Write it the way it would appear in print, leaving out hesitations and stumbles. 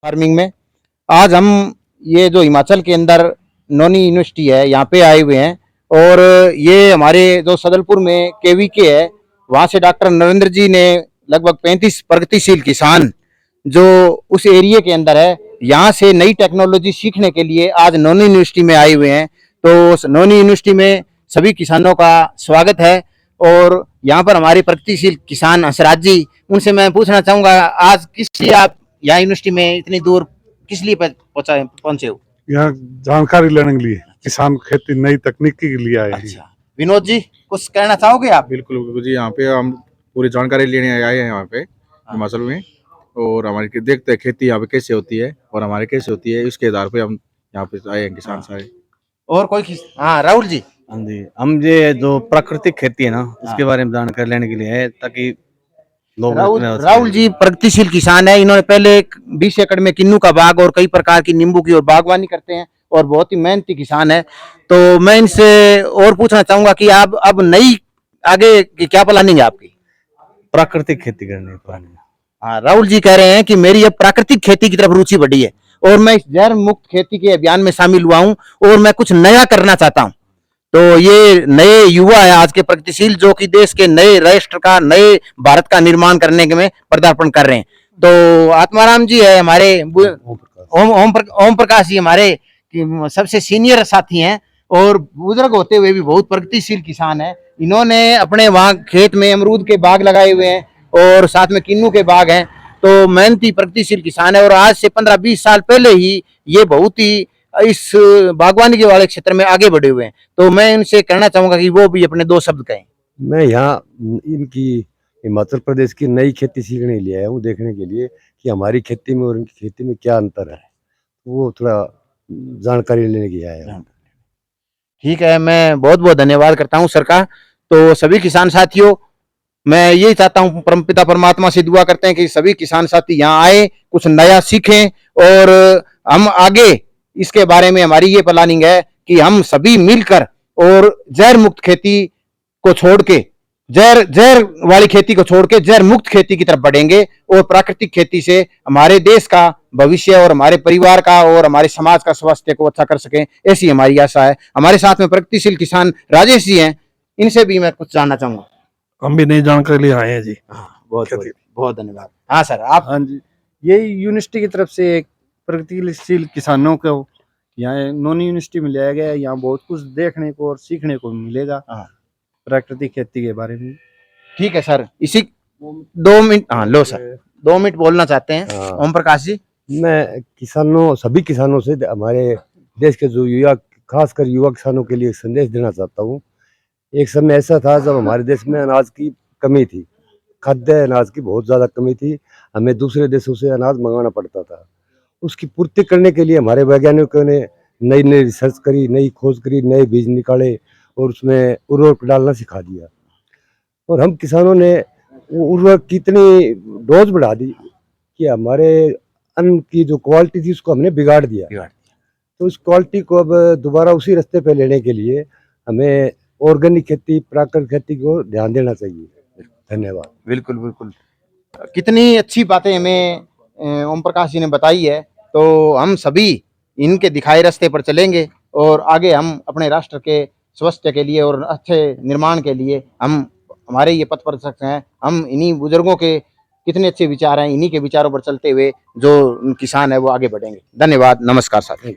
Farming में आज हम ये जो हिमाचल के अंदर नोनी यूनिवर्सिटी है यहाँ पे आए हुए हैं। और ये हमारे जो सदलपुर में केवीके है वहाँ से डॉक्टर नरेंद्र जी ने लगभग 35 प्रगतिशील किसान जो उस एरिया के अंदर है यहाँ से नई टेक्नोलॉजी सीखने के लिए आज नोनी यूनिवर्सिटी में आए हुए हैं। तो नोनी यूनिवर्सिटी में सभी किसानों का स्वागत है। और यहाँ पर हमारे प्रगतिशील किसान हंसराज जी, उनसे मैं पूछना चाहूंगा आज किस लिए आप यहाँ यूनिवर्सिटी में इतनी दूर किस लिए पहुंचे हो? यहाँ जानकारी लेने के लिए, किसान खेती नई तकनीकी के लिए आए हैं। अच्छा, विनोद जी कुछ कहना चाहोगे आप? बिल्कुल बिल्कुल जी, यहाँ पे हम पूरी जानकारी लेने आए हैं यहाँ पे हिमाचल में। और हमारी देखते हैं खेती यहाँ पे कैसे होती है और हमारे कैसे होती है, इसके आधार पे हम यहाँ पे आए हैं किसान सारे। और कोई हाँ राहुल जी। हाँ जी, हम ये जो प्राकृतिक खेती है ना इसके बारे में जानकारी लेने के लिए है ताकि लोग राहुल जी प्रगतिशील किसान है। इन्होंने पहले 20 एकड़ में किन्नू का बाग और कई प्रकार की नींबू की और बागवानी करते हैं और बहुत ही मेहनती किसान है। तो मैं इनसे और पूछना चाहूंगा कि आप अब नई आगे की क्या प्लानिंग है आपकी? प्राकृतिक खेती करने की। हाँ, राहुल जी कह रहे हैं कि मेरी अब प्राकृतिक खेती की तरफ रुचि बढ़ी है और मैं इस जहर मुक्त खेती के अभियान में शामिल हुआ हूँ और मैं कुछ नया करना चाहता हूँ। तो ये नए युवा है आज के प्रगतिशील जो कि देश के नए राष्ट्र का, नए भारत का निर्माण करने में पदार्पण कर रहे हैं। तो आत्माराम जी है हमारे, ओम प्रकाश जी हमारे सबसे सीनियर साथी हैं और बुजुर्ग होते हुए भी बहुत प्रगतिशील किसान है। इन्होंने अपने वहाँ खेत में अमरूद के बाग लगाए हुए हैं और साथ में किन्नू के बाग हैं। तो मेहनती प्रगतिशील किसान है और आज से 15-20 साल पहले ही ये बहुत ही इस बागवानी के वाले क्षेत्र में आगे बढ़े हुए हैं। तो मैं इनसे कहना चाहूंगा कि वो भी अपने 2 शब्द कहें। मैं यहाँ इनकी हिमाचल प्रदेश की नई खेती सीखने के लिए आया हूँ, देखने के लिए कि हमारी खेती में और इनकी खेती में क्या अंतर है, वो थोड़ा जानकारी लेने के लिए आया हूँ। ठीक है, मैं बहुत बहुत धन्यवाद करता हूँ सर का। तो सभी किसान साथियों, मैं यही चाहता हूँ, परमपिता परमात्मा से दुआ करते हैं कि सभी किसान साथी यहाँ आए, कुछ नया सीखें और हम आगे इसके बारे में हमारी ये प्लानिंग है कि हम सभी मिलकर और जहर मुक्त खेती को छोड़ के, जहर वाली खेती को छोड़ के जहर मुक्त खेती की तरफ बढ़ेंगे और प्राकृतिक खेती से हमारे देश का भविष्य और हमारे परिवार का और हमारे समाज का स्वास्थ्य को अच्छा कर सकें, ऐसी हमारी आशा है। हमारे साथ में प्रगतिशील किसान राजेश जी हैं, इनसे भी मैं कुछ जानना चाहूंगा। हम भी नई जानकारी लिए आए हैं जी। बहुत बहुत धन्यवाद। हाँ सर आप। हाँ जी, ये यूनिवर्सिटी की तरफ से एक प्रगतिशील किसानों को यहाँ नोनी यूनिवर्सिटी में लाया गया है। यहाँ बहुत कुछ देखने को और सीखने को मिलेगा प्राकृतिक खेती के बारे में। ठीक है सर, इसी 2 मिनट। हाँ लो सर, 2 मिनट बोलना चाहते हैं ओम प्रकाश जी। मैं किसानों, सभी किसानों से, हमारे देश के जो युवा, खासकर युवा किसानों के लिए एक संदेश देना चाहता हूँ। एक समय ऐसा था जब हमारे देश में अनाज की कमी थी, खाद्य अनाज की बहुत ज़्यादा कमी थी, हमें दूसरे देशों से अनाज मंगाना पड़ता था। उसकी पूर्ति करने के लिए हमारे वैज्ञानिकों ने नई नई रिसर्च करी, नई खोज करी, नए बीज निकाले और उसमें उर्वरक डालना सिखा दिया। और हम किसानों ने वो उर्वरक की इतनी डोज बढ़ा दी कि हमारे अन्न की जो क्वालिटी थी उसको हमने बिगाड़ दिया। तो उस क्वालिटी को अब दोबारा उसी रास्ते पे लेने के लिए हमें ऑर्गेनिक खेती, प्राकृतिक खेती को ध्यान देना चाहिए। धन्यवाद। बिल्कुल बिल्कुल, कितनी अच्छी बातें हमें ओम प्रकाश जी ने बताई है। तो हम सभी इनके दिखाए रास्ते पर चलेंगे और आगे हम अपने राष्ट्र के स्वास्थ्य के लिए और अच्छे निर्माण के लिए हम हमारे ये पथ पर सकते हैं। हम इन्हीं बुजुर्गों के कितने अच्छे विचार हैं, इन्हीं के विचारों पर चलते हुए जो किसान है वो आगे बढ़ेंगे। धन्यवाद, नमस्कार साथी।